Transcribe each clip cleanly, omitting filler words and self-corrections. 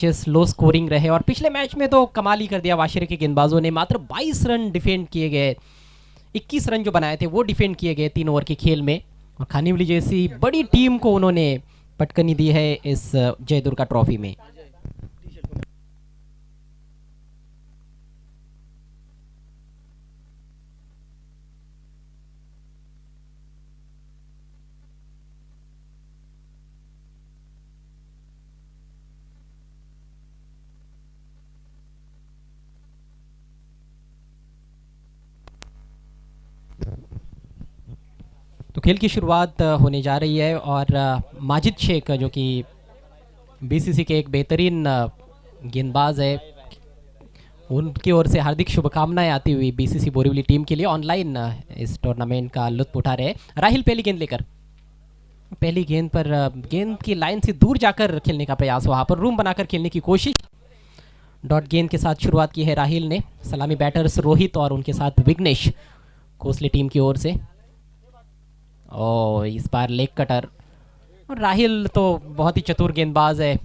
Low scoring रहे और पिछले मैच में तो कमाल ही कर दिया वाशिर के गेंदबाजों ने। मात्र 22 रन डिफेंड किए गए, 21 रन जो बनाए थे वो डिफेंड किए गए 3 ओवर के खेल में। और खानीवली जैसी बड़ी टीम को उन्होंने पटकनी दी है इस जय दुर्गा ट्रॉफी में। तो खेल की शुरुआत होने जा रही है और माजिद शेख जो कि बीसीसी के एक बेहतरीन गेंदबाज है, उनकी ओर से हार्दिक शुभकामनाएं आती हुई बीसीसी बोरीवली टीम के लिए ऑनलाइन इस टूर्नामेंट का लुत्फ उठा रहे। राहिल पहली गेंद लेकर, पहली गेंद पर गेंद की लाइन से दूर जाकर खेलने का प्रयास, वहां पर रूम बनाकर खेलने की कोशिश। डॉट गेंद के साथ शुरुआत की है राहिल ने। सलामी बैटर्स रोहित और उनके साथ विघ्नेश कोसले टीम की ओर से। और इस बार लेग कटर। राहिल तो बहुत ही चतुर गेंदबाज है,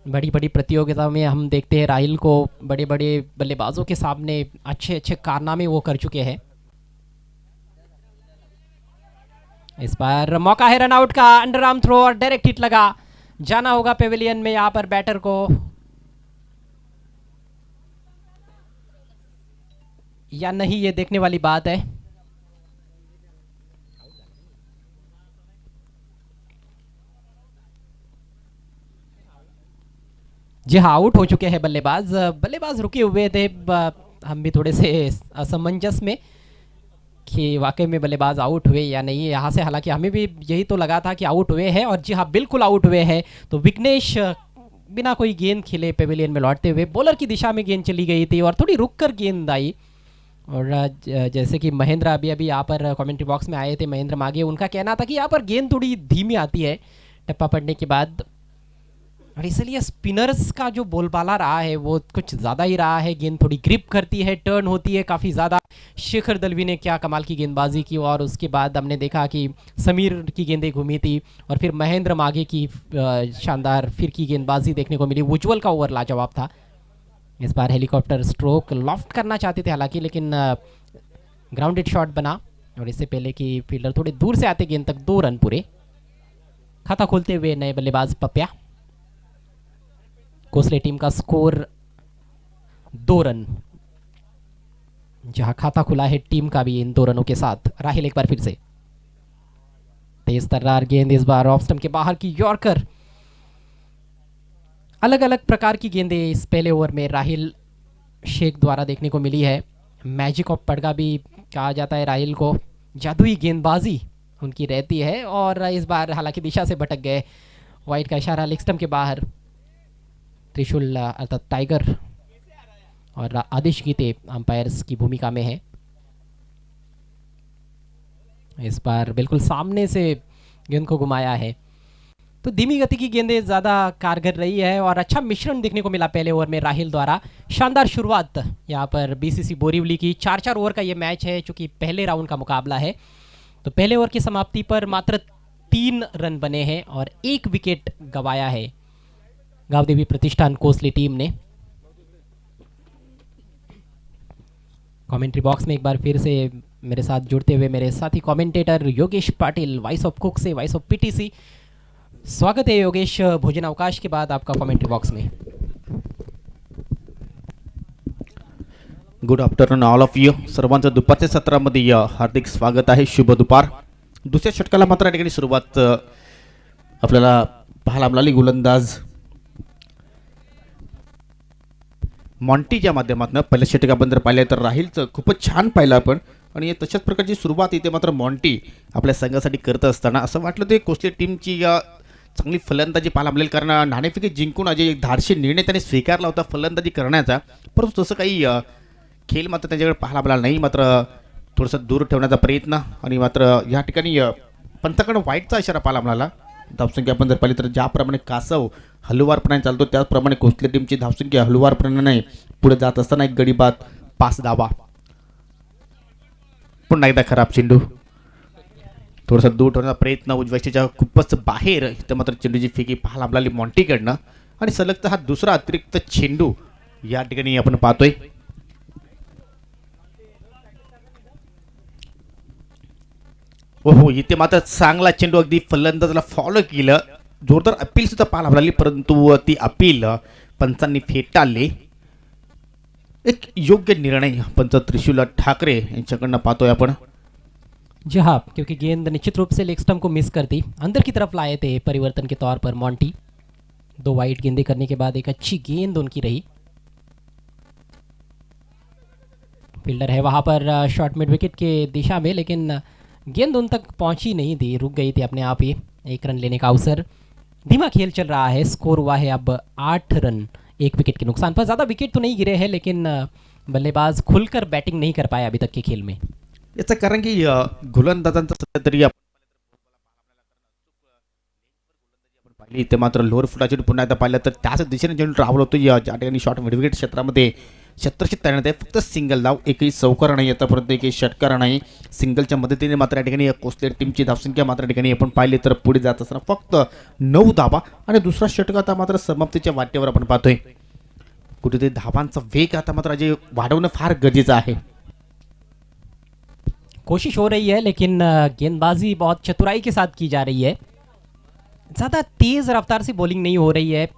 बड़ी बड़ी प्रतियोगिता में हम देखते हैं राहिल को बड़े बड़े बल्लेबाजों के सामने अच्छे अच्छे कारनामे वो कर चुके हैं। इस बार मौका है रन आउट का, अंडर आर्म थ्रो और डायरेक्ट हिट लगा। जाना होगा पेविलियन में यहां पर बैटर को, या नहीं ये देखने वाली बात है। जी हाँ, आउट हो चुके हैं बल्लेबाज। बल्लेबाज रुके हुए थे, हम भी थोड़े से असमंजस में कि वाकई में बल्लेबाज आउट हुए या नहीं यहाँ से। हालांकि हमें भी यही तो लगा था कि आउट हुए हैं, और जी हाँ बिल्कुल आउट हुए हैं। तो विघ्नेश बिना कोई गेंद खेले पेविलियन में लौटते हुए बॉलर की दिशा में गेंद चली गई थी और थोड़ी रुक कर गेंद आई। और जैसे कि महेंद्र अभी अभी यहाँ पर कमेंट्री बॉक्स में आए थे, महेंद्र मागे, उनका कहना था कि यहाँ पर गेंद थोड़ी धीमी आती है टप्पा पड़ने के बाद, और इसलिए स्पिनर्स का जो बोलबाला रहा है वो कुछ ज़्यादा ही रहा है। गेंद थोड़ी ग्रिप करती है, टर्न होती है काफ़ी ज़्यादा। शेखर दलवी ने क्या कमाल की गेंदबाजी की, और उसके बाद हमने देखा कि समीर की गेंदें घूमी थी, और फिर महेंद्र मागे की शानदार फिर की गेंदबाजी देखने को मिली। उज्ज्वल का ओवर लाजवाब था। इस बार हेलीकॉप्टर स्ट्रोक लॉफ्ट करना चाहते थे हालांकि, लेकिन ग्राउंडेड शॉट बना, और इससे पहले कि फील्डर थोड़े दूर से आते गेंद तक 2 रन पूरे। खाता खोलते हुए नए बल्लेबाज पप्या। कोसले टीम का स्कोर 2 रन, जहां खाता खुला है टीम का भी इन 2 रनों के साथ। राहिल एक बार फिर से तेज तर्रार गेंद, इस बार ऑफ स्टंप के बाहर की यॉर्कर। अलग अलग प्रकार की गेंदें इस पहले ओवर में राहिल शेख द्वारा देखने को मिली है। मैजिक ऑफ पड़गा भी कहा जाता है राहिल को, जादुई गेंदबाजी उनकी रहती है। और इस बार हालांकि दिशा से भटक गए, वाइट का इशारा लेग स्टंप के बाहर। त्रिशूल अर्थात टाइगर और आदिश गीते अंपायर्स की भूमिका में है। इस बार बिल्कुल सामने से गेंद को घुमाया है। तो धीमी गति की गेंदें ज़्यादा कारगर रही है, और अच्छा मिश्रण देखने को मिला पहले ओवर में राहिल द्वारा। शानदार शुरुआत यहाँ पर बीसीसी बोरीवली की। 4-4 ओवर का ये मैच है, चूँकि पहले राउंड का मुकाबला है। तो पहले ओवर की समाप्ति पर मात्र 3 रन बने हैं और 1 विकेट गंवाया है गांवदेवी प्रतिष्ठान कोसली टीम ने। कमेंट्री बॉक्स में एक बार फिर से मेरे साथ जुड़ते हुए मेरे साथी commentator Yogesh Patil, voice of cook से, वॉइस ऑफ पीटीसी। स्वागत है योगेश, भोजन अवकाश के बाद आपका कमेंट्री बॉक्स में। Good afternoon all of you. सर्वांचं दुपारच्या सत्रामध्ये हार्दिक स्वागत आहे. शुभ दुपार. दुसऱ्या षटकाला मात्र या ठिकाणी सुरुवात आपल्याला पाहायला मिळाली. गोलंदाज मॉन्टीच्या माध्यमातून पहिल्या षटकाबद्दल जर पाहिलं तर राहिलचं खूपच छान पाहिलं आपण, आणि तशाच प्रकारची सुरुवात इथे मात्र मॉन्टी आपल्या संघासाठी करत असताना असं वाटलं ते कोसले टीमची चांगली फलंदाजी पाहायला मिळेल, कारण नाणेफेकी जिंकून अजय एक धाडशी निर्णय त्याने स्वीकारला होता फलंदाजी करण्याचा, परंतु तसं काही खेळ मात्र त्याच्याकडे पाहायला मिळाला नाही. मात्र थोडंसं दूर ठेवण्याचा प्रयत्न, आणि मात्र या ठिकाणी पंथाकडे वाईटचा इशारा पाहायला मिळाला. धावसंख्या आपण जर पाहिली तर ज्याप्रमाणे कासव हलुवारपणाने चालतो त्याचप्रमाणे कोसले टीमची धावसंख्या हलुवारपणाने पुढे जात असताना एक गडी बाद 5 धावा. पुन्हा एकदा खराब चेंडू, थोडासा दूर ठेवण्याचा प्रयत्न उजव्याच्या खूपच बाहेर. इथं मात्र चेंडूची फेकी पाहायला मिळाली मॉन्टीकडनं, आणि सलगचा हा दुसरा अतिरिक्त चेंडू या ठिकाणी आपण पाहतोय. हो, इथे मात्र चांगला चेंडू अगदी फलंदाजाला फॉलो केलं. जोरदार अपील सुद्धा पाहायला मिळाली, परंतु ती अपील पंचांनी फेटाळली. एक योग्य निर्णय पंच त्रिशूल ठाकरे यांच्याकडनं पाहतोय आपण. जी हाँ, क्योंकि गेंद निश्चित रूप से लेग स्टंप को मिस कर दी, अंदर की तरफ लाए थे परिवर्तन के तौर पर मॉन्टी. 2 वाइड गेंदें करने के बाद एक अच्छी गेंद उनकी रही. फील्डर है वहाँ पर शॉर्ट मिड विकेट के दिशा में, लेकिन गेंद उन तक पहुंची नहीं थी, रुक गई थी अपने आप ही. 1 रन लेने का अवसर. धीमा खेल चल रहा है, स्कोर हुआ है अब 8 रन 1 विकेट के नुकसान पर. ज़्यादा विकेट तो नहीं गिरे हैं, लेकिन बल्लेबाज खुलकर बैटिंग नहीं कर पाए अभी तक के खेल में. याचं कारण की गोलंदाजांचं सध्या तरी आपण पाहिली इथे मात्र लोअर फुटाची पुन्हा एकदा पाहिलं तर त्याच दिशेने चेंडू ट्रॅव्हल होतो. ज्या ठिकाणी शॉर्ट मिड विकेट क्षेत्रामध्ये शतरक्षित तैनात आहे. फक्त सिंगल धाव, एकही चौकार नाही, आतापर्यंत एकही षटकार नाही. सिंगलच्या मदतीने मात्र या ठिकाणी कोसले टीमची धावसंख्या मात्र या ठिकाणी आपण पाहिली तर पुढे जात असताना फक्त 9 धावा आणि दुसरा षटक आता मात्र समाप्तीच्या वाटेवर आपण पाहतोय. कुठेतरी धावांचा वेग आता मात्र अजय वाढवणं फार गरजेचं आहे. कोशिश हो रही है, लेकिन गेंदबाजी बहुत चतुराई के साथ की जा रही है. ज़्यादा तेज़ रफ्तार से बॉलिंग नहीं हो रही है.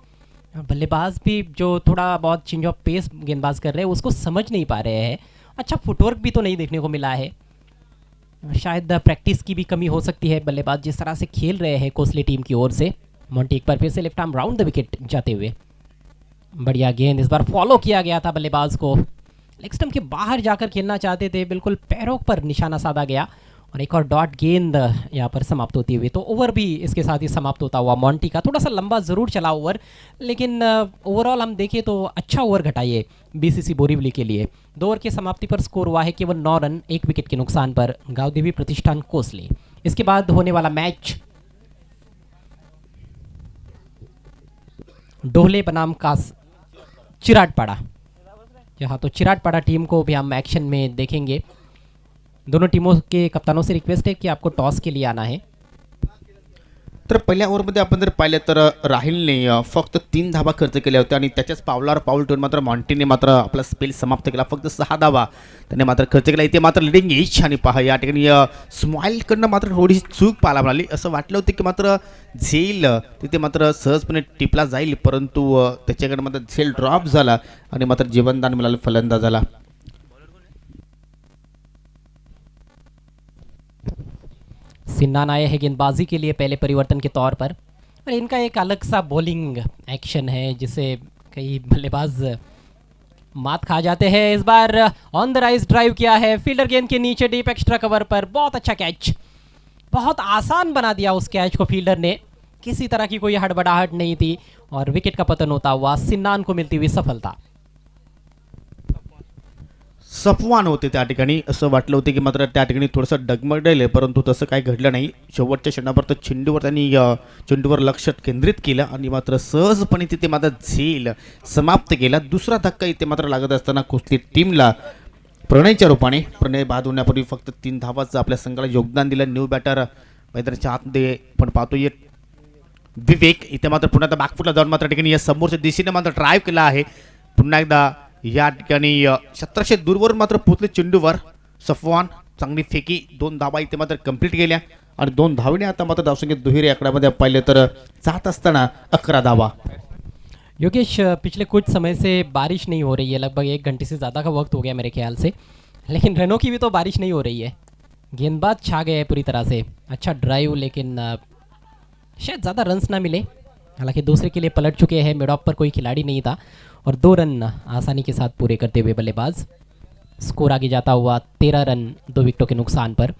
बल्लेबाज भी जो थोड़ा बहुत चेंज ऑफ पेस गेंदबाज कर रहे हैं उसको समझ नहीं पा रहे हैं. अच्छा फुटवर्क भी तो नहीं देखने को मिला है. शायद प्रैक्टिस की भी कमी हो सकती है. बल्लेबाज जिस तरह से खेल रहे हैं कोसली टीम की ओर से. मॉन्टी एक बार फिर से left arm round the wicket जाते हुए. बढ़िया गेंद, इस बार फॉलो किया गया था बल्लेबाज को. लेग स्टंप के बाहर जाकर खेलना चाहते थे, बिल्कुल पैरों पर निशाना साधा गया और एक और डॉट गेंद यहाँ पर समाप्त होती हुई. तो ओवर भी इसके साथ ही समाप्त होता हुआ मॉन्टी का. थोड़ा सा लंबा ज़रूर चला ओवर, लेकिन ओवरऑल हम देखें तो अच्छा ओवर घटाइए बीसीसी बोरीवली के लिए. 2 ओवर की समाप्ति पर स्कोर हुआ है केवल 9 रन 1 विकेट के नुकसान पर गांवदेवी प्रतिष्ठान कोसली. इसके बाद होने वाला मैच डोहले बनाम का चिराटपाड़ा. यहाँ तो चिराटपाड़ा टीम को भी हम एक्शन में देखेंगे. दोनों टीमों के कप्तानों से रिक्वेस्ट है कि आपको टॉस के लिए आना है. तर पहिल्या ओव्हरमध्ये आपण जर पाहिलं तर राहिलने फक्त 3 धावा खर्च केल्या होत्या आणि त्याच्याच पावलावर पाऊल ठेवून मात्र मॉन्टीने मात्र आपला स्पेल समाप्त केला. फक्त 6 धावा त्याने मात्र खर्च केला. इथे मात्र लिडिंग एज आणि पहा या ठिकाणी स्माईलकडनं मात्र थोडीशी चूक पाहायला मिळाली. असं वाटलं होतं की मात्र झेल तिथे मात्र सहजपणे टिपला जाईल, परंतु त्याच्याकडे मात्र झेल ड्रॉप झाला आणि मात्र जीवनदान मिळालं फलंदाजाला. सिन्नान आए हैं गेंदबाजी के लिए पहले परिवर्तन के तौर पर, और इनका एक अलग सा बॉलिंग एक्शन है जिसे कई बल्लेबाज मात खा जाते हैं. इस बार ऑन द राइज ड्राइव किया है, फील्डर गेंद के नीचे डीप एक्स्ट्रा कवर पर. बहुत अच्छा कैच, बहुत आसान बना दिया उस कैच को फील्डर ने. किसी तरह की कोई हड़बड़ाहट नहीं थी और विकेट का पतन होता हुआ सिन्नान को मिलती हुई सफलता. सफवान होते त्या ठिकाणी. असं वाटलं होतं की मात्र त्या ठिकाणी थोडंसं डगमगलेलं, परंतु तसं काही घडलं नाही. शेवटच्या क्षणावर तर चेंडूवर त्यांनी चेंडूवर लक्ष केंद्रित केलं आणि मात्र सहजपणे तिथे मात्र झेल समाप्त केला. दुसरा धक्का इथे मात्र लागत असताना कोसली टीमला प्रणयच्या रूपाने. प्रणय बाद होण्यापूर्वी फक्त 3 धावाचं आपल्या संघाला योगदान दिलं. न्यू बॅटर मैदानाच्या आतमध्ये पण पाहतोय विवेक. इथे मात्र पुन्हा एकदा बॅकफुटला जाऊन मात्र ठिकाणी या समोरच्या दिशेने मात्र ड्राईव्ह केला आहे. पुन्हा एकदा या ठिकाणी 1700 दूरवर मात्र पोचले चेंडूवर. सफवान चांगली फेकी. 2 धावा इथे मात्र कंप्लीट केल्या आणि 2 धावेने आता मात्र धावसंख्येत दुहेरी आकड्यामध्ये पाहिले तर जात असताना 11 धावा. योगेश, पिछले कुछ समय से बारिश नहीं हो रही है. लगभग 1 घंटे से ज़्यादा का वक्त हो गया मेरे ख्याल से, लेकिन रनों की भी तो बारिश नहीं हो रही है. गेंदबाज छा गए हैं पूरी तरह से. अच्छा ड्राइव, लेकिन शायद ज़्यादा रन्स ना मिले. हालांकि दूसरे के लिए पलट चुके हैं. मिड ऑफ पर कोई खिलाड़ी नहीं था और 2 रन आसानी के साथ पूरे करते हुए बल्लेबाज. स्कोर आगे जाता हुआ 13 रन 2 विकेटों के नुकसान पर.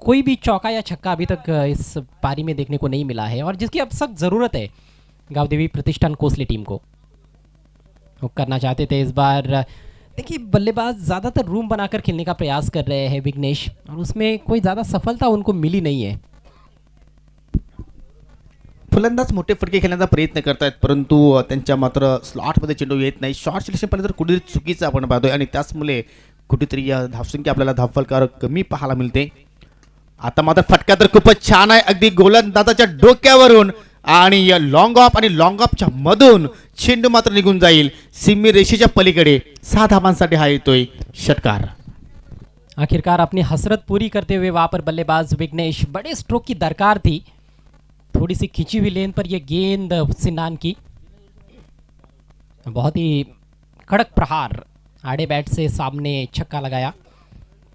कोई भी चौका या छक्का अभी तक इस पारी में देखने को नहीं मिला है, और जिसकी अब सख्त ज़रूरत है गांवदेवी प्रतिष्ठान कोसली टीम को. वो करना चाहते थे इस बार. देखिए बल्लेबाज ज़्यादातर रूम बनाकर खेलने का प्रयास कर रहे हैं विघ्नेश, और उसमें कोई ज़्यादा सफलता उनको मिली नहीं है. फलंदाज मोठे फटके खेळण्याचा प्रयत्न करतायत, परंतु त्यांच्या मात्र स्लॉटमध्ये चेंडू येत नाही. शॉर्ट सिलेक्शन पाहिलं तर कुठेतरी चुकीचं आपण पाहतोय आणि त्याचमुळे कुठेतरी या धावसंख्या आपल्याला धावफलकार कमी पाहायला मिळते. आता मात्र फटका तर खूपच छान आहे, अगदी गोलंदाजाच्या डोक्यावरून आणि लॉंग ऑफ आणि लॉंग ऑफच्या मधून चेंडू मात्र निघून जाईल सीमी रेषेच्या पलीकडे. 6 धावांसाठी हा येतोय षटकार. आखिरकार अपनी हसरत पूरी करते हुए वहां पर बल्लेबाज विघ्नेश. बड़े स्ट्रोक की दरकार थी, थोड़ी सी खिंची हुई लेन पर यह गेंद सिन्नान की. बहुत ही कड़क प्रहार, आड़े बैट से सामने छक्का लगाया.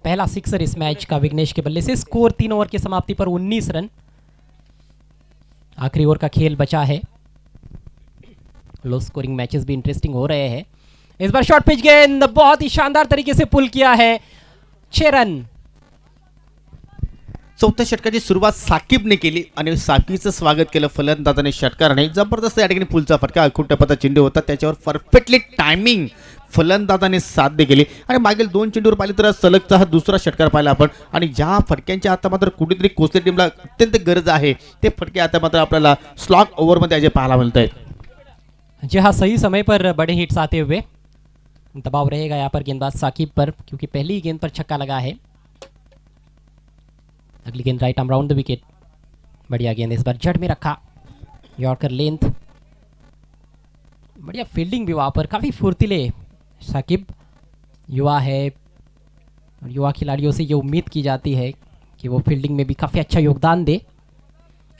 पहला सिक्सर इस मैच का विघ्नेश के बल्ले से. स्कोर 3 ओवर की समाप्ति पर 19 रन. आखिरी ओवर का खेल बचा है. लो स्कोरिंग मैचेस भी इंटरेस्टिंग हो रहे हैं. इस बार शॉर्ट पिच गेंद बहुत ही शानदार तरीके से पुल किया है. 6 रन. चौथ्या षटकाची सुरुवात साकिबने केली आणि साकिबचं स्वागत केलं फलंदाजाने षटकाराने. जबरदस्त या ठिकाणी पुलचा फटका, अखूट टप्प्याचा चेंडू होता, त्याच्यावर परफेक्टली टायमिंग फलंदाजाने साध्य केली. आणि मागील 2 चेंडूवर पाहिले तर सलगचा हा दुसरा षटकार पाहिला आपण. आणि ज्या फटक्यांची आता मात्र कुठेतरी कोसले टीमला अत्यंत गरज आहे ते फटके आता मात्र आपल्याला स्लॉट ओव्हरमध्ये आज पाहायला मिळत आहेत. जी हाँ, सही समय पर बड़े हिट्स आते हुए. दबाव रहेगा यहाँ पर गेंदबाज साकिब पर, क्योंकि पहली गेंद पर छक्का लगा है. अगली गेंद right arm round the wicket. बढ़िया गेंद इस बार जड़ में रखा. यॉर्कर लेंथ, बढ़िया फील्डिंग भी वहाँ पर. काफ़ी फुर्तीले साकिब. युवा है और युवा खिलाड़ियों से ये उम्मीद की जाती है कि वो फील्डिंग में भी काफ़ी अच्छा योगदान दे.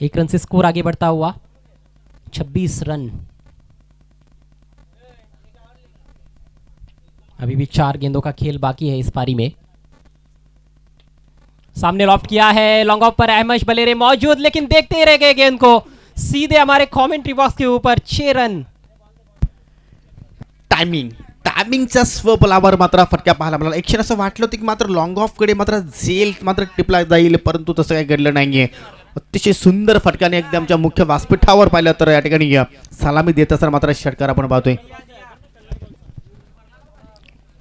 1 रन से स्कोर आगे बढ़ता हुआ 26 रन. अभी भी 4 गेंदों का खेल बाकी है इस पारी में. सामने लॉफ्ट किया है, लॉन्ग ऑफ पर अहमद बलेरे मौजूद, लेकिन देखते ही रह गए गेंद को सीधे हमारे कमेंट्री बॉक्स के ऊपर. 6 रन. टायमिंगच्या स्वबलावर मात्र फटक्या पाहायला मिळाला. एक क्षण असं वाटलं होतं की मात्र लॉंग ऑफ कडे मात्र झेल मात्र टिपला जाईल, परंतु तसं काही घडलं नाहीये. अतिशय सुंदर फटक्याने एकदमच्या मुख्य व्यासपीठावर पाहिलं तर या ठिकाणी सलामी देत असताना मात्र षटकार आपण पाहतोय.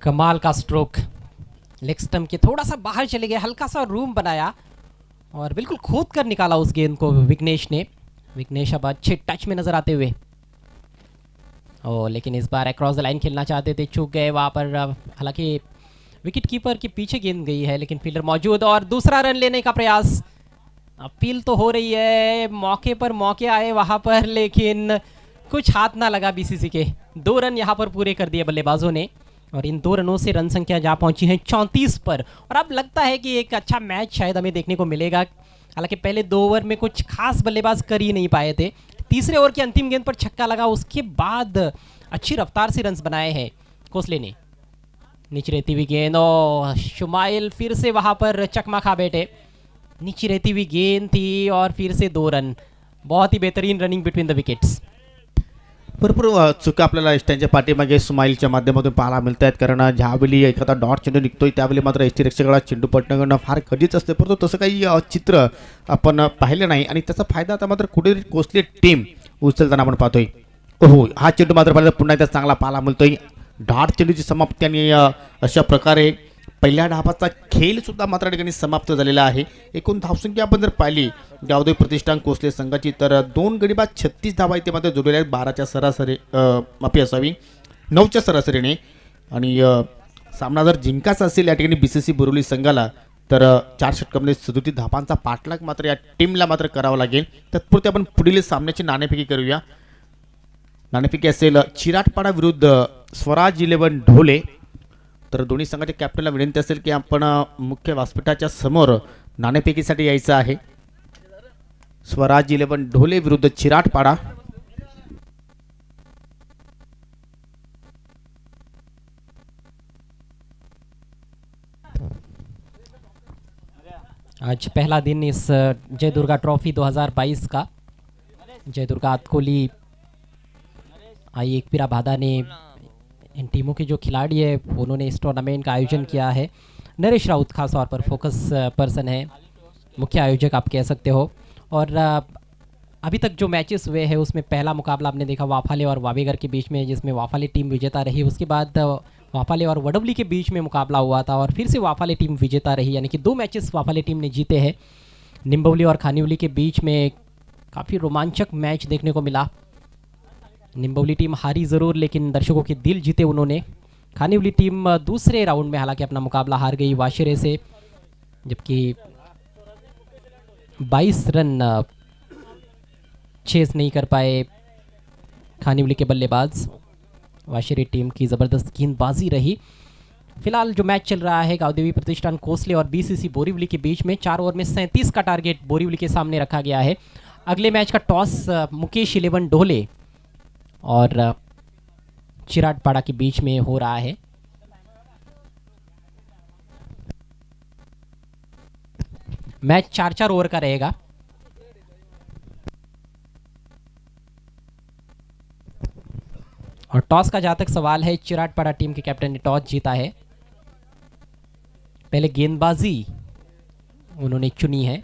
कमाल का स्ट्रोक. लेग स्टंप के थोड़ा सा बाहर चले गए, हल्का सा रूम बनाया और बिल्कुल खोद कर निकाला उस गेंद को विघ्नेश ने. विघ्नेश अब अच्छे टच में नजर आते हुए. लेकिन इस बार अक्रॉस द लाइन खेलना चाहते थे, चूक गए वहाँ पर. हालांकि विकेट कीपर के पीछे गेंद गई है, लेकिन फील्डर मौजूद और दूसरा रन लेने का प्रयास. अपील तो हो रही है, मौके पर मौके आए वहाँ पर, लेकिन कुछ हाथ ना लगा बीसीसी के. 2 रन यहाँ पर पूरे कर दिए बल्लेबाजों ने और इन 2 रनों से रन संख्या जा पहुंची है 34 पर. और अब लगता है कि एक अच्छा मैच शायद हमें देखने को मिलेगा. हालांकि पहले 2 ओवर में कुछ खास बल्लेबाज कर ही नहीं पाए थे. तीसरे ओवर की अंतिम गेंद पर छक्का लगा, उसके बाद अच्छी रफ्तार से रन्स बनाए हैं कोसले ने. नीचे रहती हुई गेंद, शुमाइल फिर से वहाँ पर चकमा खा बैठे. नीचे रहती हुई गेंद थी और फिर से 2 रन. बहुत ही बेहतरीन रनिंग बिटवीन द विकेट्स. भरपूर चुका आपल्याला एसटीच्या पाठीमागे स्माईलच्या माध्यमातून पाहायला मिळत आहेत. कारण ज्यावेळी एखादा डॉट चेंडू निघतोय त्यावेळी मात्र एसटी रक्षकाला चेंडू पटणं करणं फार कधीच असते, परंतु तसं काही चित्र आपण पाहिलं नाही आणि त्याचा फायदा आता मात्र कुठेतरी कोसली टीम उचलताना आपण पाहतोय. हा चेंडू मात्र पाहिलं पुन्हा एकदा चांगला पाहायला मिळतोय. डॉट चेंडूची समाप्ती आणि अशा प्रकारे पहिल्या डावाचा खेळ सुद्धा मात्र ठिकाणी समाप्त झालेला आहे. एकूण धावसंख्या आपण जर पाहिली गावदेवी प्रतिष्ठान कोसले संघाची तर 2 गडी बाद 36 धावा इथे मात्र जोडलेल्या आहेत. 12च्या सरासरी माफी असावी 9च्या सरासरीने. आणि सामना जर जिंकायचा असेल या ठिकाणी बीसीसी बोरिवली संघाला तर 4 षटकांमध्ये 37 धावांचा पाठलाग मात्र या टीमला मात्र करावा लागेल. तत्पुरती आपण पुढील सामन्याची नाणेफेकी करूया. नाणेफेकी असेल चिराटपाडा विरुद्ध स्वराज 11 ढोले. तर दोन्ही संघाच्या कॅप्टनला विनंती असेल की आपण मुख्य व्यासपीठाच्या समोर नाणेफेकीसाठी यायचं आहे. स्वराज 11 ढोले विरुद्ध चिराटपाडा. आज पहला दिन इस जय दुर्गा ट्रॉफी 2022 का. जय दुर्गा अतकोली आई एकपीरा भादा ने इन टीमों के जो खिलाड़ी है उन्होंने इस टूर्नामेंट का आयोजन किया है. नरेश राउत खास तौर पर फोकस पर्सन है, मुख्य आयोजक आप कह सकते हो. और अभी तक जो मैचेस हुए हैं उसमें पहला मुकाबला आपने देखा वाफाले और वावेगर के बीच में, जिसमें वाफाले टीम विजेता रही. उसके बाद वाफाले और वडवली के बीच में मुकाबला हुआ था और फिर से वाफाले टीम विजेता रही, यानी कि 2 मैचेस वाफाले टीम ने जीते हैं. निम्बवली और खानिवली के बीच में काफ़ी रोमांचक मैच देखने को मिला. निम्बवली टीम हारी ज़रूर, लेकिन दर्शकों के दिल जीते उन्होंने. खानिवली टीम दूसरे राउंड में हालांकि अपना मुकाबला हार गई वाशिरे से, जबकि 22 रन चेस नहीं कर पाए खानिवली के बल्लेबाज। वाशिरी टीम की ज़बरदस्त गेंदबाजी रही। फिलहाल जो मैच चल रहा है गांवदेवी प्रतिष्ठान कोसले और बीसीसी बोरीवली के बीच में, 4 ओवर में 37 का टारगेट बोरीवली के सामने रखा गया है। अगले मैच का टॉस मुकेश 11 ढोले और चिराटपाड़ा के बीच में हो रहा है। मैच 4-4 ओवर का रहेगा। और टॉस का जहां तक सवाल है, चिराटपाड़ा टीम के कैप्टन ने टॉस जीता है। पहले गेंदबाजी उन्होंने चुनी है,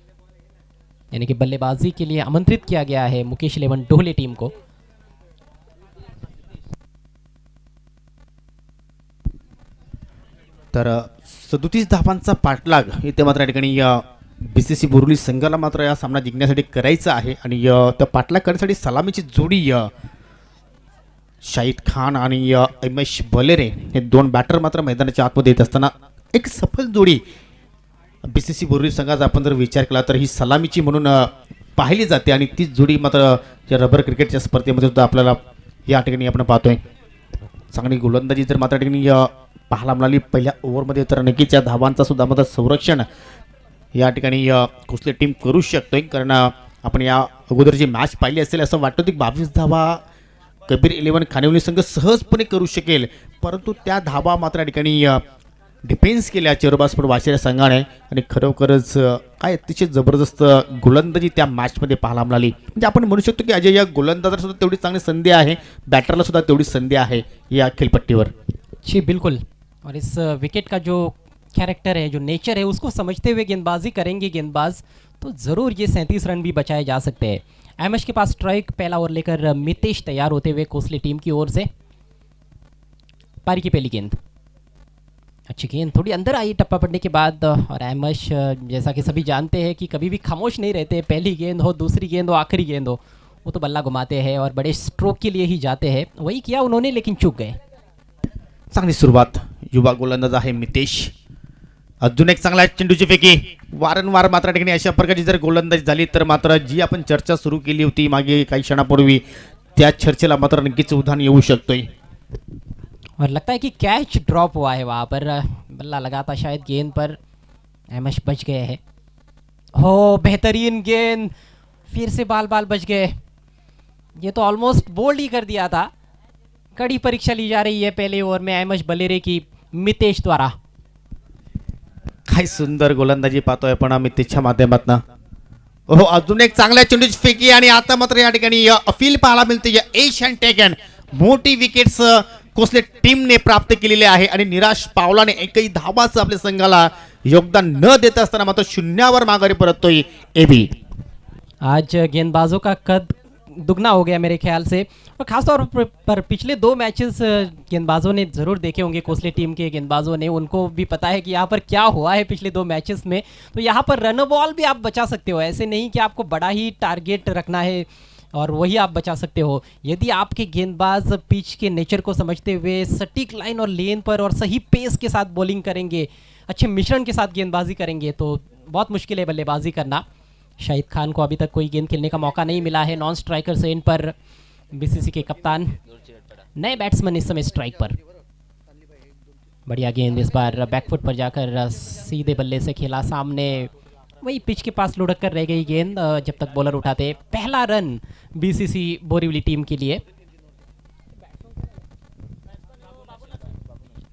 यानी कि बल्लेबाजी के लिए आमंत्रित किया गया है मुकेश 11 ढोले टीम को। तर 37 धावांचा पाठलाग इथे मात्र या ठिकाणी बीसीसी बोरिवली संघाला मात्र या सामना जिंकण्यासाठी करायचा आहे आणि त्या पाठलाग करण्यासाठी सलामीची जोडी शाहिद खान आणि एमेश बलेरे हे दोन बॅटर मात्र मैदानाच्या आतमध्ये येत असताना एक सफल जोडी बीसीसी बोरिवली संघाचा आपण जर विचार केला तर ही सलामीची म्हणून पाहिली जाते आणि तीच जोडी मात्र या रबर क्रिकेटच्या स्पर्धेमध्ये सुद्धा आपल्याला या ठिकाणी आपण पाहतोय। चांगली गोलंदाजी तर मात्र ठिकाणी पाहायला मिळाली पहिल्या ओव्हरमध्ये, तर नक्कीच या धावांचा सुद्धा मात्र संरक्षण या ठिकाणी कोसले टीम करू शकतोय, कारण आपण या अगोदर जी मॅच पाहिली असेल असं वाटतं की 22 धावा कबीर 11 खानिवली संघ सहजपणे करू शकेल, परंतु त्या धावा मात्र या ठिकाणी डिफेन्स केल्या चेरोबास्फोट वाशिरा संघाने आणि खरोखरच काय अतिशय जबरदस्त गोलंदाजी त्या मॅचमध्ये पाहायला मिळाली। म्हणजे आपण म्हणू शकतो की अजय या गोलंदाजाला सुद्धा तेवढी चांगली संधी आहे, बॅटरला सुद्धा तेवढी संधी आहे या खेळपट्टीवर। जी बिल्कुल, और इस विकेट का जो कैरेक्टर है, जो नेचर है, उसको समझते हुए गेंदबाजी करेंगे गेंदबाज तो ज़रूर ये 37 रन भी बचाए जा सकते हैं। एमएच के पास स्ट्राइक, पहला ओवर लेकर मितेश तैयार होते हुए कोसले टीम की ओर से। पारी की पहली गेंद, अच्छी गेंद थोड़ी अंदर आई टप्पा पड़ने के बाद, और एमएच जैसा कि सभी जानते हैं कि कभी भी खामोश नहीं रहते, पहली गेंद हो, दूसरी गेंद हो, आखिरी गेंद हो, वो तो बल्ला घुमाते हैं और बड़े स्ट्रोक के लिए ही जाते हैं। वही किया उन्होंने, लेकिन चूक गए। चांगली सुरुवात, युवा गोलंदाज आहे मितेश, अजून एक चांगला चेंडूची फेकी। वारंवार मात्र ठिकाणी अशा प्रकारची जर गोलंदाजी झाली तर मात्र जी आपण चर्चा सुरू केली होती मागे काही क्षणापूर्वी, त्या चर्चेला मात्र नक्कीच उधाण येऊ शकतोय। और लगता है कि कैच ड्रॉप हुआ है वहाँ पर, बल्ला लगा था शायद गेंद पर, एमएच बच गए हैं। हो बेहतरीन गेंद, फिर से बाल बाल बच गए। ये तो ऑलमोस्ट बोल्ड ही कर दिया था। कड़ी परीक्षा ली जा रही है पहले ओवर में एमएच बलेरे की मितेश द्वारा। काय सुंदर गोलंदाजी पाहतोय आपण मितेशच्या माध्यमातून। हो अजून एक चांगल्या चेंडूची फेकी आणि आता मात्र या ठिकाणी अपील पाहायला मिळते। एशियन टेकन मोठी विकेट्स कोसले टीमने प्राप्त केलेले आहे आणि निराश पावलाने एकही धावाचं आपल्या संघाला योगदान न देता असताना मात्र शून्यावर माघारी परततोय एबी। आज गेंदबाजों का कद दुगना हो गया मेरे ख्याल से, और खासतौर पर पिछले 2 मैचेस गेंदबाजों ने ज़रूर देखे होंगे, कोसले टीम के गेंदबाजों ने, उनको भी पता है कि यहाँ पर क्या हुआ है पिछले 2 मैचेस में। तो यहाँ पर रन बॉल भी आप बचा सकते हो, ऐसे नहीं कि आपको बड़ा ही टारगेट रखना है और वही आप बचा सकते हो। यदि आपके गेंदबाज पिच के नेचर को समझते हुए सटीक लाइन और लेन पर और सही पेस के साथ बॉलिंग करेंगे, अच्छे मिश्रण के साथ गेंदबाजी करेंगे, तो बहुत मुश्किल है बल्लेबाजी करना। शाहिद खान को अभी तक कोई गेंद खेलने का मौका नहीं मिला है। नॉन स्ट्राइकर से इन पर बीसीसी के कप्तान, नए बैट्समैन इस समय स्ट्राइक पर। बढ़िया गेंद इस बार बैकफुट पर जाकर सीधे बल्ले से खेला सामने, वही पिच के पास लुढ़क कर रह गई गेंद जब तक बॉलर उठाते। पहला रन बीसीसी बोरीवली टीम के लिए।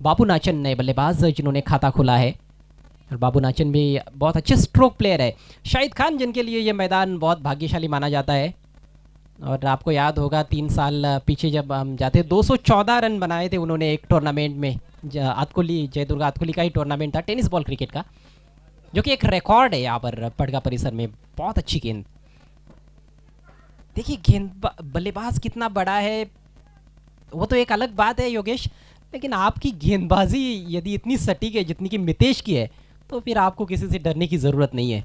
बाबू नाचन नए बल्लेबाज जिन्होंने खाता खोला है, और बाबू नाचन भी बहुत अच्छे स्ट्रोक प्लेयर है। शाहिद खान जिनके लिए ये मैदान बहुत भाग्यशाली माना जाता है, और आपको याद होगा 3 साल पीछे जब हम जाते 214 रन बनाए थे उन्होंने एक टूर्नामेंट में, आतकोली, जयदुर्गा आतकोली का ही टूर्नामेंट था टेनिस बॉल क्रिकेट का, जो कि एक रिकॉर्ड है यहाँ पर पड़गा परिसर में। बहुत अच्छी गेंद, देखिए गेंद बल्लेबाज कितना बड़ा है वो तो एक अलग बात है योगेश, लेकिन आपकी गेंदबाजी यदि इतनी सटीक है जितनी कि मितेश की है, तो फिर आपको किसी से डरने की ज़रूरत नहीं है।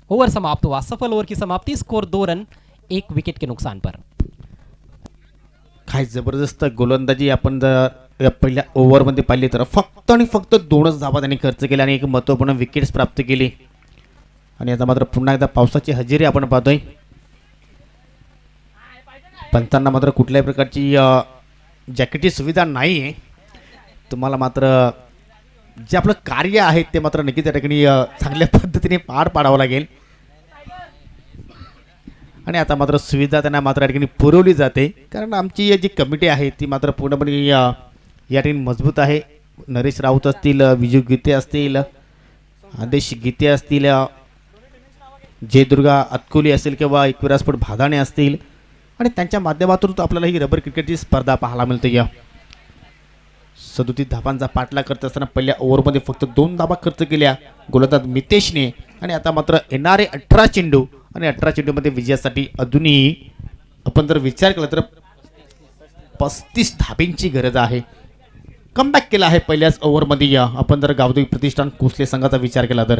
ओवर समाप्त हुआ, सफल ओवर की समाप्ति, स्कोर 2 रन 1 विकेट के नुकसान पर। काय जबरदस्त गोलंदाजी आपण जर पहिल्या ओव्हरमध्ये पाहिली तर फक्त आणि फक्त 2च धावा त्यांनी खर्च केल्या आणि एक महत्त्वपूर्ण विकेट्स प्राप्त केली। आणि आता मात्र पुन्हा एकदा पावसाची हजेरी आपण पाहतोय। पंचांना मात्र कुठल्याही प्रकारची जॅकेटची सुविधा नाही आहे. तुम्हाला मात्र जे आपलं कार्य आहे ते मात्र नक्की त्या ठिकाणी चांगल्या पद्धतीने पार पाडावं लागेल. आणि आता मात्र सुविधा त्यांना मात्र या ठिकाणी पुरवली जाते, कारण आमची जी कमिटी आहे ती मात्र पूर्णपणे या ठिकाणी मजबूत आहे. नरेश राऊत असतील, विजू गीते असतील, आदेश गीते असतील, जयदुर्गा अतकोली असेल किंवा एकविराजपूर भादाणे असतील, आणि त्यांच्या माध्यमातून आपल्याला ही रबर क्रिकेटची स्पर्धा पाहायला मिळते. या 37 धाबांचा पाठलाग करत असताना पहिल्या ओव्हरमध्ये फक्त 2 धाबा खर्च केल्या गोलंदाज मितेशने, आणि आता मात्र येणारे 18 चेंडू, आणि 18 चेंडूमध्ये विजयासाठी अजूनही आपण जर विचार केला तर 35 धाब्यांची गरज आहे. कमबॅक केला आहे पहिल्याच ओव्हरमध्ये. या आपण जर गावदेवी प्रतिष्ठान कोसले संघाचा विचार केला तर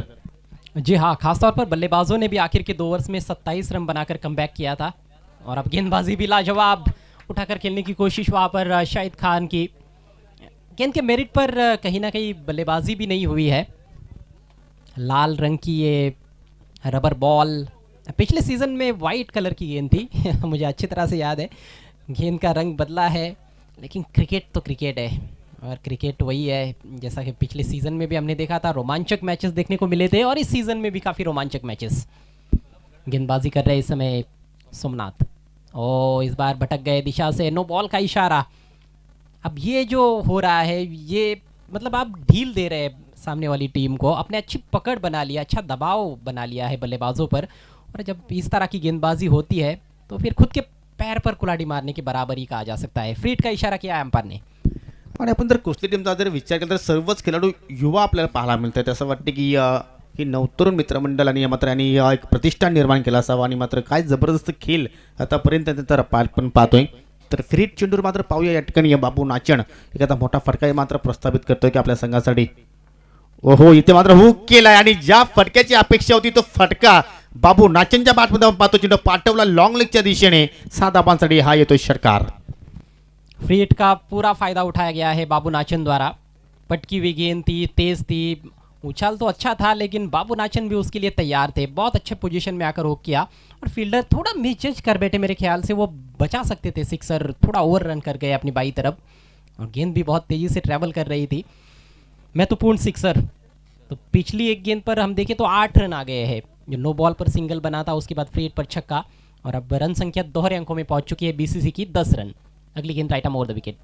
जी हाँ, खासतौर पर बल्लेबाजों ने भी आखिर के 2 ओवर्स में 27 रन बनाकर कमबैक किया था, और अब गेंदबाजी भी लाजवाब उठाकर खेलने की कोशिश वहाँ पर शाहिद खान की. गेंद के मेरिट पर कहीं ना कहीं बल्लेबाजी भी नहीं हुई है. लाल रंग की ये रबर बॉल पिछले सीज़न में वाइट कलर की गेंद थी मुझे अच्छी तरह से याद है. गेंद का रंग बदला है, लेकिन क्रिकेट तो क्रिकेट है, और क्रिकेट वही है जैसा कि पिछले सीज़न में भी हमने देखा था. रोमांचक मैचेस देखने को मिले थे, और इस सीज़न में भी काफ़ी रोमांचक मैचेस. गेंदबाजी कर रहे इस समय सोमनाथ. ओ, इस बार भटक गए दिशा से, नो बॉल का इशारा. अब ये जो हो रहा है, ये मतलब आप ढील दे रहे हैं सामने वाली टीम को. अपने अच्छी पकड़ बना लिया, अच्छा दबाव बना लिया है बल्लेबाजों पर, और जब इस तरह की गेंदबाजी होती है तो फिर खुद के पैर पर कुल्हाड़ी मारने की बराबरी कहा जा सकता है. फ्रीट का इशारा किया है अंपायर ने. आणि आपण जर कोसली टीमचा जर विचार केला तर सर्वच खेळाडू युवा आपल्याला पाहायला मिळतात. असं वाटते की ही नवतरुण मित्रमंडळ आणि मात्र यांनी एक प्रतिष्ठान निर्माण केला असावा, आणि मात्र काय जबरदस्त खेळ आतापर्यंत तर आपण पाहतोय. तर फ्रीट चेंडूर मात्र पाहूया या ठिकाणी बाबू नाचण एखादा मोठा फटका मात्र प्रस्थापित करतोय की आपल्या संघासाठी. ओहो, इथे मात्र हुक केलाय, आणि ज्या फटक्याची अपेक्षा होती तो फटका बाबू नाचनच्या बॅटमध्ये पाहतो. चेंडू पाठवला लॉंग लेगच्या दिशेने. 7 धाबांसाठी हा येतोय षटकार. फ्रीट का पूरा फायदा उठाया गया है बाबू नाचन द्वारा. पटकी हुई गेंद थी, तेज थी, उछाल तो अच्छा था, लेकिन बाबू नाचन भी उसके लिए तैयार थे. बहुत अच्छे पोजीशन में आकर हुक किया, और फील्डर थोड़ा मिसजज कर बैठे. मेरे ख्याल से वो बचा सकते थे सिक्सर. थोड़ा ओवर रन कर गए अपनी बाई तरफ, और गेंद भी बहुत तेज़ी से ट्रैवल कर रही थी. महत्वपूर्ण सिक्सर. तो पिछली एक गेंद पर हम देखें तो 8 रन आ गए हैं. जो नो बॉल पर सिंगल बना था, उसके बाद फ्रीट पर छक्का, और अब रन संख्या दोहरे अंकों में पहुंच चुकी है बीसीसी की 10 रन. अगली गेंद right arm over the wicket.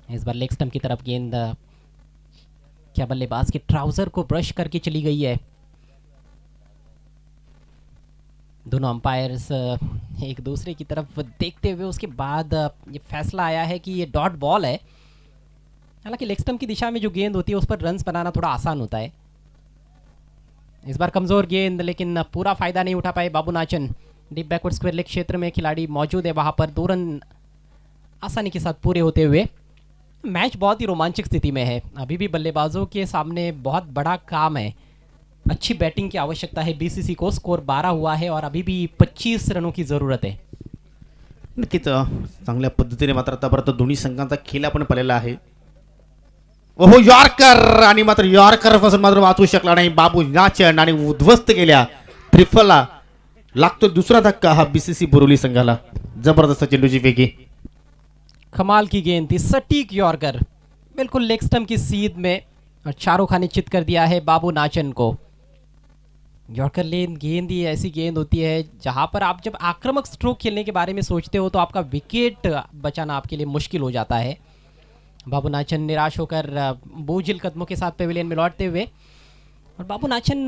इस बार लेग स्टंप की तरफ गेंद, क्या बल्लेबाज के ट्राउजर को ब्रश करके चली गई है. दोनों अंपायर्स एक दूसरे की तरफ देखते हुए उसके बाद ये फैसला आया है कि ये डॉट बॉल है. हालांकि लेग स्टंप की दिशा में जो गेंद होती है उस पर रन्स बनाना थोड़ा आसान होता है. इस बार कमज़ोर गेंद, लेकिन पूरा फ़ायदा नहीं उठा पाए बाबू नाचन. डीप बैकवर्ड स्क्वायर लेग क्षेत्र में खिलाड़ी मौजूद है, वहाँ पर 2 रन आसानी के साथ पूरे होते हुए मैच बहुत ही रोमांचक स्थिति में है. अभी भी बल्लेबाजों के सामने बहुत बड़ा काम है. अच्छी बैटिंग की आवश्यकता है बीसीसी को. स्कोर 12 हुआ है, और अभी भी 25 रनों की ज़रूरत है. नक्कीच चांगल्या पद्धतीने मात्र आतापर्यंत दोन्ही संघांचा खेळ आपण पाहिलेला आहे. ओहो, यॉर्कर, आणि मात्र यॉर्कर पासून मात्र वाचू शकला नाही बाबू नाचन, आणि उद्ध्वस्त गेल्या. ट्रिफलला लागतो दुसरा धक्का हा बीसीसी बोरिवली संघाला. जबरदस्त चेंडूची वेगी. कमाल की गेंद थी, सटीक यॉर्कर, बिल्कुल लेग स्टंप की सीध में, और चारों खाने चित कर दिया है बाबू नाचन को. यॉर्कर लेन गेंद ही ऐसी गेंद होती है जहां पर आप जब आक्रामक स्ट्रोक खेलने के बारे में सोचते हो तो आपका विकेट बचाना आपके लिए मुश्किल हो जाता है. बाबू नाचन निराश होकर बोझिल कदमों के साथ पेविलियन में लौटते हुए, और बाबू नाचन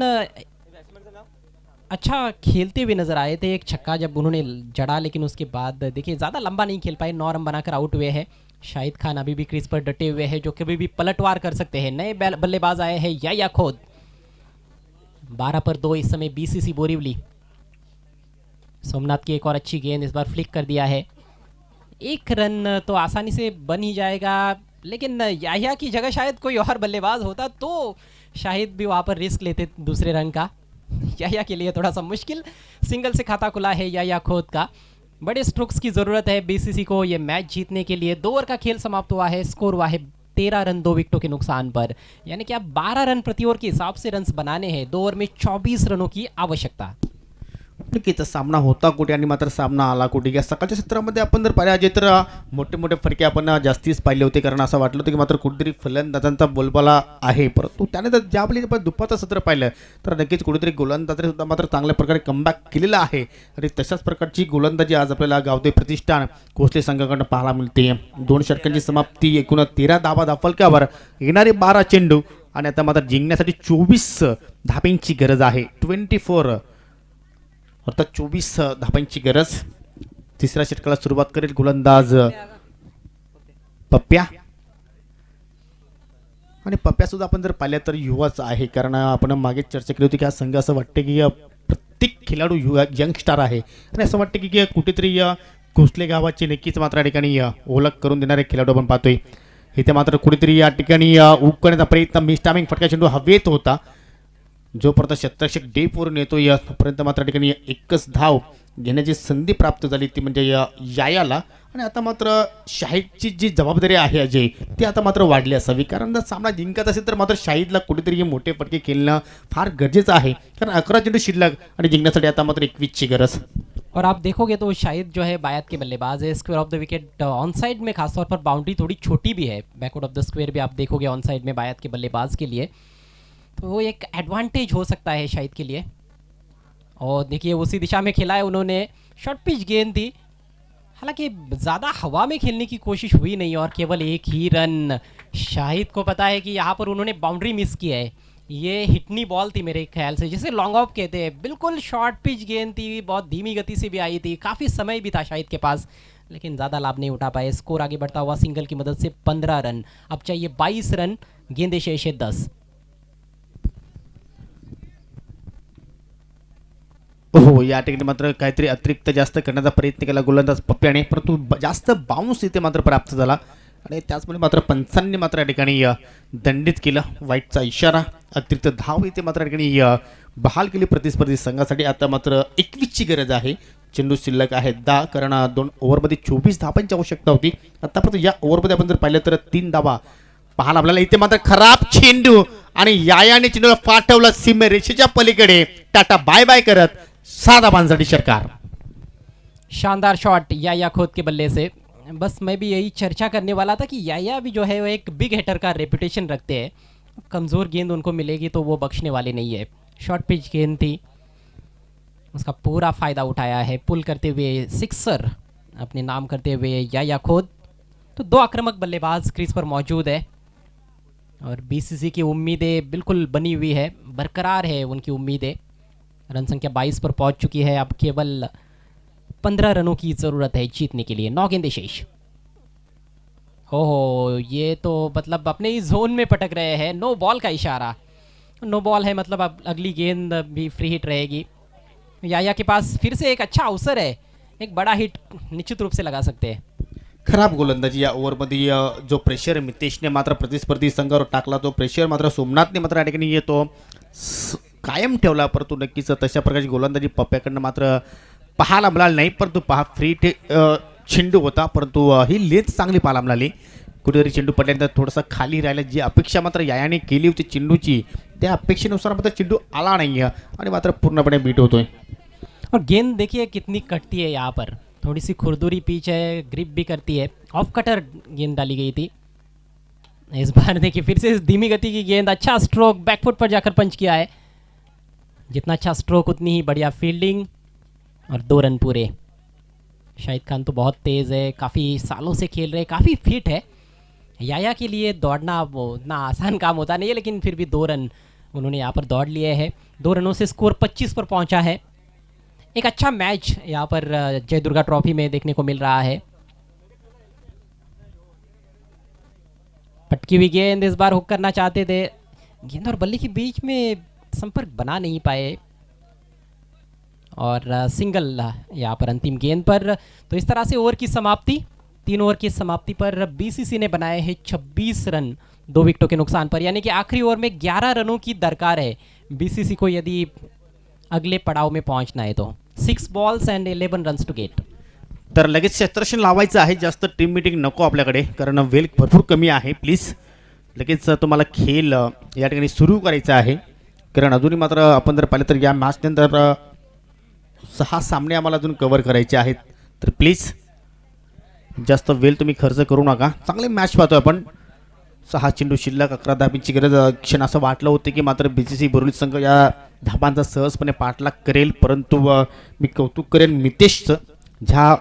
अच्छा खेलते हुए नजर आए थे. एक छक्का जब उन्होंने जड़ा, लेकिन उसके बाद देखिए ज़्यादा लंबा नहीं खेल पाए. 9 रन बनाकर आउट हुए हैं. शाहिद खान अभी भी क्रीज पर डटे हुए हैं, जो कभी भी पलटवार कर सकते हैं. नए बल्लेबाज आए हैं या खोद. 12 पर 2 इस समय बीसीसी बोरिवली. सोमनाथ की एक और अच्छी गेंद, इस बार फ्लिक कर दिया है. 1 रन तो आसानी से बन ही जाएगा, लेकिन याहिया की जगह शायद कोई और बल्लेबाज होता तो शाहिद भी वहाँ पर रिस्क लेते दूसरे रन का. याहिया के लिए थोड़ा सा मुश्किल. सिंगल से खाता खुला है याहिया खोद का. बड़े स्ट्रोक्स की ज़रूरत है बीसीसी को ये मैच जीतने के लिए. 2 ओवर का खेल समाप्त हुआ है. स्कोर हुआ है 13 रन 2 विकेटों के नुकसान पर, यानी कि आप 12 रन प्रति ओवर के हिसाब से रन्स बनाने हैं. 2 ओवर में 24 रनों की आवश्यकता. नक्कीच सामना होता कुठे आणि मात्र सामना आला कुठे. या सकाळच्या सत्रामध्ये आपण जर पाहिले तर मोठे मोठे फरके आपण जास्तीच पाहिले होते, कारण असं वाटलं होतं की मात्र कुठेतरी फलंदाजांचा बोलबाला आहे. परंतु त्याने तर ज्यावेळी आपण दुपारचं सत्र पाहिलं तर नक्कीच कुठेतरी गोलंदाजाने सुद्धा मात्र चांगल्या प्रकारे कमबॅक केलेला आहे आणि तशाच प्रकारची गोलंदाजी आज आपल्याला गावदेवी प्रतिष्ठान कोसले संघाकडून पाहायला मिळते. 2 षटकांची समाप्ती, एकूण 13 धावा धाफलक्यावर, येणारे 12 चेंडू आणि आता मात्र जिंकण्यासाठी 24 धाब्यांची गरज आहे. 24 अर्थात 24 धाब्यांची गरज. तिसऱ्या षटकाला सुरुवात करेल गोलंदाज पप्प्या. आणि पप्प्या सुद्धा आपण जर पाहिलं तर युवाच आहे, कारण आपण मागे चर्चा केली होती की हा संघ असं वाटतं की प्रत्येक खेळाडू यंगस्टार आहे आणि असं वाटतं की कुठेतरी कोसले गावाची नक्कीच मात्र या ठिकाणी ओळख करून देणारे खेळाडू आपण पाहतोय. इथे मात्र कुठेतरी या ठिकाणी उकळण्याचा प्रयत्न, मिस्टामिंग फटका चेंडू हवेत होता. जोपर्यंत शतरक्षक डेपवरून येतो यापर्यंत मात्र ठिकाणी एकच धाव घेण्याची संधी प्राप्त झाली, ती म्हणजे यायाला. आणि आता मात्र शाहिदची जी जबाबदारी आहे अजय, ती आता मात्र वाढली असावी, कारण जर सामना जिंकत असेल तर मात्र शाहिदला कुठेतरी मोठे फटके खेळणं फार गरजेचं आहे, कारण 11 चेंडू शिल्लक आणि जिंकण्यासाठी आता मात्र 21ची गरज. और आप देखोगे तो शाहिद जो है बायत के बल्लेबाज है, square of the wicket on side में खासतौर पर बाउंड्री थोड़ी छोटी भी है, बैकवर्ड ऑफ द स्क्वायर भी आप देखोगे ऑन साइड में बायत के बल्लेबाज के लिए, तो वो एक एडवांटेज हो सकता है शाहिद के लिए. और देखिए उसी दिशा में खेला है उन्होंने, शॉर्ट पिच गेंद थी, हालांकि ज़्यादा हवा में खेलने की कोशिश हुई नहीं और केवल एक ही रन. शाहिद को पता है कि यहाँ पर उन्होंने बाउंड्री मिस की है, ये हिटनी बॉल थी मेरे ख्याल से, जिसे लॉन्ग ऑफ कहते हैं. बिल्कुल शॉर्ट पिच गेंद थी, बहुत धीमी गति से भी आई थी, काफ़ी समय भी था शाहिद के पास, लेकिन ज़्यादा लाभ नहीं उठा पाए. स्कोर आगे बढ़ता हुआ सिंगल की मदद से 15 रन. अब चाहिए 22 रन, गेंदे शेष है 10. हो, या ठिकाणी मात्र काहीतरी अतिरिक्त जास्त करण्याचा प्रयत्न केला गोलंदाज पप्प्याने, परंतु जास्त बाउन्स इथे मात्र प्राप्त झाला आणि त्याचमुळे मात्र पंचांनी मात्र या ठिकाणी दंडित केलं. वाईटचा इशारा, अतिरिक्त धाव इथे मात्र या ठिकाणी बहाल केली प्रतिस्पर्धी संघासाठी. आता मात्र 21ची गरज आहे. चेंडू शिल्लक आहे 10, कारण 2 ओव्हरमध्ये 24 धावांची आवश्यकता होती. आतापर्यंत या ओव्हरमध्ये आपण जर पाहिलं तर 3 धावा पाहायला आपल्याला. इथे मात्र खराब चेंडू आणि यायाने चेंडूला पाठवला सीमेरेषेच्या पलीकडे, टाटा बाय बाय करत 6 धावांसाठी षटकार. शानदार शॉट याया खोद के बल्ले से. बस मैं भी यही चर्चा करने वाला था कि याया भी जो है वो एक बिग हिटर का रेपुटेशन रखते हैं, कमज़ोर गेंद उनको मिलेगी तो वो बख्शने वाले नहीं है. शॉर्ट पिच गेंद थी, उसका पूरा फ़ायदा उठाया है, पुल करते हुए सिक्सर अपने नाम करते हुए याया खोद. तो 2 आक्रामक बल्लेबाज क्रीज पर मौजूद है और बीसीसी की उम्मीदें बिल्कुल बनी हुई है, बरकरार है उनकी उम्मीदें. रन संख्या 22 पर पहुंच चुकी है. अब केवल 15 रनों की ज़रूरत है जीतने के लिए. 9 गेंदें शेष. हो, ये तो मतलब अपने ही जोन में पटक रहे हैं. नो बॉल का इशारा, नो बॉल है, मतलब अब अगली गेंद भी फ्री हिट रहेगी. याया के पास फिर से एक अच्छा अवसर है, एक बड़ा हिट निश्चित रूप से लगा सकते हैं. खराब गोलंदाजी या ओव्हरमध्ये जो प्रेशर मितेशने मात्र प्रतिस्पर्धी संघावर टाकला, तो प्रेशर मात्र सोमनाथने मात्र या ठिकाणी येतो कायम ठेवला. परंतु नक्कीच तशा प्रकारची गोलंदाजी पप्प्याकडनं मात्र पाहायला मिळाली नाही. परंतु फ्री चेंडू होता, परंतु ही लेन्थ चांगली पाहायला मिळाली. कुठेतरी चेंडू पडल्यानंतर थोडासा खाली राहिला. जी अपेक्षा मात्र यायाने केली होती चेंडूची, त्या अपेक्षेनुसार मात्र चेंडू आला नाही आणि मात्र पूर्णपणे बीट होतोय. और गेंद देखिए कितनी कटती है, यहाँ पर थोड़ी सी खुरदुरी पिच है, ग्रिप भी करती है. ऑफ कटर गेंद डाली गई थी. इस बार देखिए फिर से धीमी गति की गेंद, अच्छा स्ट्रोक, बैकफुट पर जाकर पंच किया है. जितना अच्छा स्ट्रोक उतनी ही बढ़िया फील्डिंग और 2 रन पूरे. शाहिद खान तो बहुत तेज़ है, काफ़ी सालों से खेल रहे, काफ़ी फिट है. याया के लिए दौड़ना वो उतना आसान काम होता नहीं है, लेकिन फिर भी 2 रन उन्होंने यहाँ पर दौड़ लिए हैं. 2 रनों से स्कोर 25 पर पहुँचा है. एक अच्छा मैच यहाँ पर जय दुर्गा ट्रॉफी में देखने को मिल रहा है. पटकी हुई गेंद, इस बार हुक करना चाहते थे, गेंद और बल्ले के बीच में संपर्क बना नहीं पाए और सिंगल यहाँ पर अंतिम गेंद पर. तो इस तरह से ओवर की समाप्ति, 3 ओवर की समाप्ति पर बीसीसी ने बनाए हैं 26 रन 2 विकेटों के नुकसान पर, यानी कि आखिरी ओवर में 11 रनों की दरकार है बीसीसी को यदि अगले पड़ाव में पहुंचना है तो. 6 balls and 11 runs to get. तर लगेच क्षेत्ररक्षण लावायचं आहे. जास्त टीम मीटिंग नको आपल्याकडे, कारण वेळ भरपूर कमी आहे. प्लीज लगेच तुम्हाला खेळ या ठिकाणी सुरू करायचा आहे, कारण अजूनही मात्र आपण जर पाहिलं तर या मॅच नंतर 6 सामने आम्हाला अजून कव्हर करायचे आहेत, तर प्लीज जास्त वेळ तुम्ही खर्च करू नका. चांगले मॅच पाहतोय आपण. 6 चेंडू शिल्लक, 11 धाबींची गरज. क्षण असं वाटलं होतं की मात्र BCC बोरिवली संघ या धाबांचा सहजपणे पाठलाग करेल, परंतु मी कौतुक करेन मितेशचं. ज्या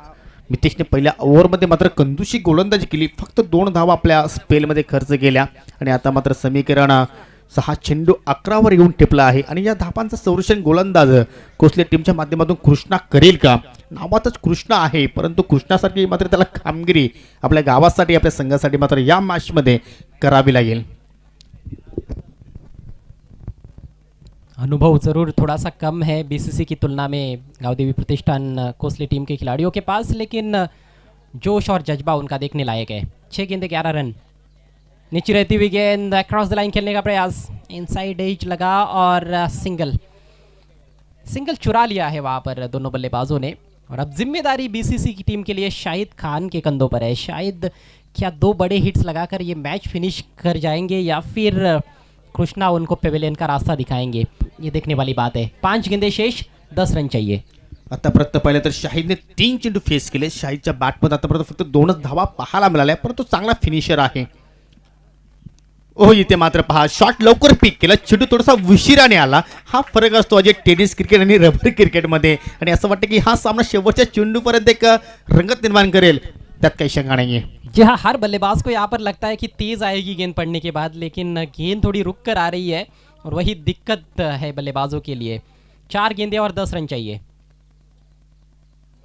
मितेशने पहिल्या ओव्हरमध्ये मात्र कंदुशी गोलंदाजी केली, फक्त 2 धावा आपल्या स्पेलमध्ये खर्च केल्या आणि आता मात्र समीकरण 6 चेंडू 11वर येऊन टिपला आहे. आणि या धाबांचं संरक्षण गोलंदाज कोसले टीमच्या माध्यमातून कृष्णा करेल का? नावातच कृष्णा आहे, परंतु कृष्णासारखी मात्र त्याला कामगिरी आपल्या गावासाठी, आपल्या संघासाठी मात्र या मॅचमध्ये करावी लागेल. अनुभव ज़रूर थोड़ा सा कम है BCC की तुलना में गाँव प्रतिष्ठान कोसली टीम के खिलाड़ियों के पास, लेकिन जोश और जज्बा उनका देखने लायक है. 6 गेंदे 11 रन. नीचे रहती हुई गेंद, क्रॉस द लाइन खेलने का प्रयास, इनसाइड एज लगा और सिंगल चुरा लिया है वहाँ पर दोनों बल्लेबाजों ने. और अब जिम्मेदारी BCC की टीम के लिए शाहिद खान के कंधों पर है. शायद क्या 2 बड़े हिट्स लगाकर ये मैच फिनिश कर जाएंगे या फिर कृष्णा उनको पेविलियन का रास्ता दिखाएंगे, ये देखने वाली बात है. 5 गेंदे शेष, 10 रन चाहिए. आतापर्यंत पाहिलं तर शाहिदने 3 चेंडू फेस केले. शाहिदच्या बॅटमध्ये आतापर्यंत फक्त 2च धावा पाहायला मिळाल्या, परंतु चांगला फिनिशर आहे. ओ इथे मात्र पहा, शॉट लवकर पिक केला, चेंडू थोडासा उशिराने आला. हा फरक असतो अजय टेनिस क्रिकेट आणि रबर क्रिकेटमध्ये. आणि असं वाटतं की हा सामना शेवटच्या चेंडूपर्यंत एक रंगत निर्माण करेल, त्यात काही शंका नाही आहे. जी हाँ, हर बल्लेबाज को यहाँ पर लगता है कि तेज़ आएगी गेंद पड़ने के बाद, लेकिन गेंद थोड़ी रुक कर आ रही है और वही दिक्कत है बल्लेबाजों के लिए. 4 गेंदे और 10 रन चाहिए.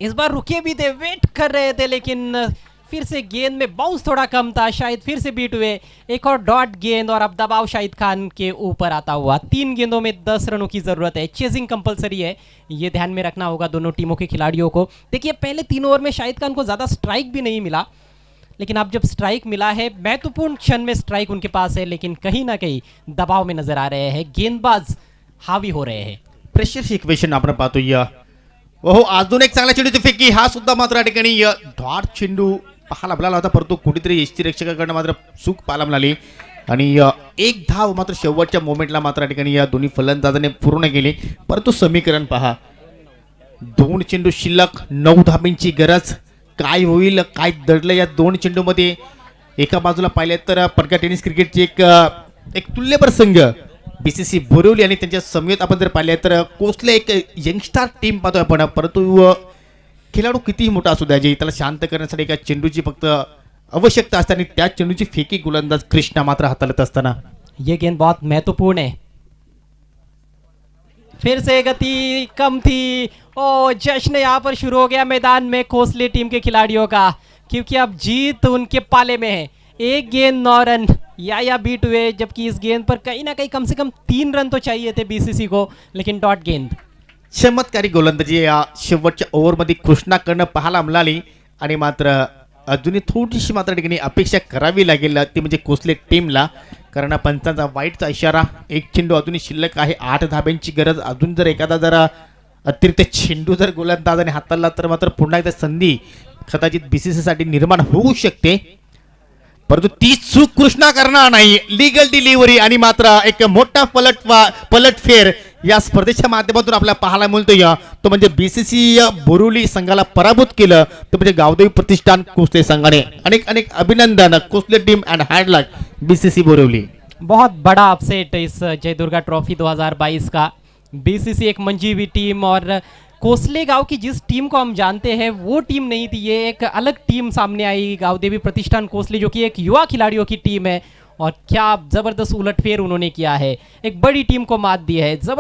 इस बार रुके भी थे, वेट कर रहे थे, लेकिन फिर से गेंद में बाउंस थोड़ा कम था, शायद फिर से बीट हुए. एक और डॉट गेंद और अब दबाव शाहिद खान के ऊपर आता हुआ. 3 गेंदों में 10 रनों की ज़रूरत है. चेजिंग कंपलसरी है, ये ध्यान में रखना होगा दोनों टीमों के खिलाड़ियों को. देखिए पहले 3 ओवर में शाहिद खान को ज़्यादा स्ट्राइक भी नहीं मिला, लेकिन अब जब स्ट्राइक मिला है, महत्वपूर्ण क्षण में स्ट्राइक उनके पास है, लेकिन कहीं ना कहीं दबाव में नजर आ रहे हैं, गेंदबाज हावी हो रहे हैं. प्रेशर इक्वेशन आपण पाहतोय. ओहो, अजून एक चांगला चेंडू फेकी, हा सुद्धा मात्र या ठिकाणी डॉट चेंडू पाहायला मिळाला होता, परंतु कुठेतरी यष्टीरक्षकाकडनं मात्र चूक पाहायला मिळाली. आणि एक धाव मात्र शेवटच्या मोमेंटला मात्र या ठिकाणी या दोन्ही फलंदाजांनी पूर्ण केली. परंतु समीकरण पहा, 2 चेंडू शिल्लक, 9 धाबींची गरज. काय होईल, काय दडलं या 2 चेंडूमध्ये? एका बाजूला पाहिले तर पडका टेनिस क्रिकेटची एक तुल्यबळ संघ BCC बोरिवली आणि त्यांच्या समेत आपण जर पाहिले तर कोसले एक यंगस्टार टीम पाहतोय आपण. परंतु खेळाडू कितीही मोठा असू द्या, जे त्याला शांत करण्यासाठी एका चेंडूची फक्त आवश्यकता असते आणि त्या चेंडूची फेकी गोलंदाज कृष्णा मात्र हाताळत असताना. ये गेंद बहुत महत्वपूर्ण है. फिर से गति कम थी. ओ, जश्न यहाँ पर शुरू हो गया मैदान में कोसली टीम के खिलाड़ियों का, क्योंकि अब जीत उनके पाले में है. 1 गेंद 9 रन या बीट हुए, जबकि इस गेंद पर कहीं ना कहीं कम से कम 3 रन तो चाहिए थे BCC को, लेकिन डॉट गेंद. चमत्कारी गोलंदाजी या शेवटच्या ओव्हरमध्ये कृष्णाकडनं पाहायला मिळाली. आणि मात्र अजूनही थोडीशी मात्र ठिकाणी अपेक्षा करावी लागेल, ती म्हणजे कोसले टीमला. कारण पंचांचा वाईटचा इशारा. 1 चेंडू अजूनही शिल्लक आहे, 8 धाब्यांची गरज. अजून जर एखादा जरा अतिरिक्त चेंडू जर गोलंदाजाने हाताळला तर मात्र पुन्हा एकदा संधी कदाचित BCC साठी निर्माण होऊ शकते, परंतु ती चूक कृष्णा करणार नाही. लीगल डिलिव्हरी आणि मात्र एक मोठा पलटफेर या स्पर्धेच्या माध्यमातून आपल्याला पाहायला मिळतोय. तो म्हणजे BCC बोरिवली संघाला पराभूत केलं, तो म्हणजे गावदेवी प्रतिष्ठान कोसले संघाने. अनेक अनेक अभिनंदन Kosle team and hard luck BCC Borivali. बहुत बड़ा अपसेट इस जय दुर्गा ट्रॉफी 2022 का. BCC एक मंजी हुई टीम और कोसले गांव की जिस टीम को हम जानते हैं वो टीम नहीं थी. ये एक अलग टीम सामने आई, गावदेवी प्रतिष्ठान कोसली, जो कि एक युवा खिलाड़ियों की टीम है. और क्या ज़बरदस्त उलटफेर उन्होंने किया है, एक बड़ी टीम को मात दी है. ज़बरदस्त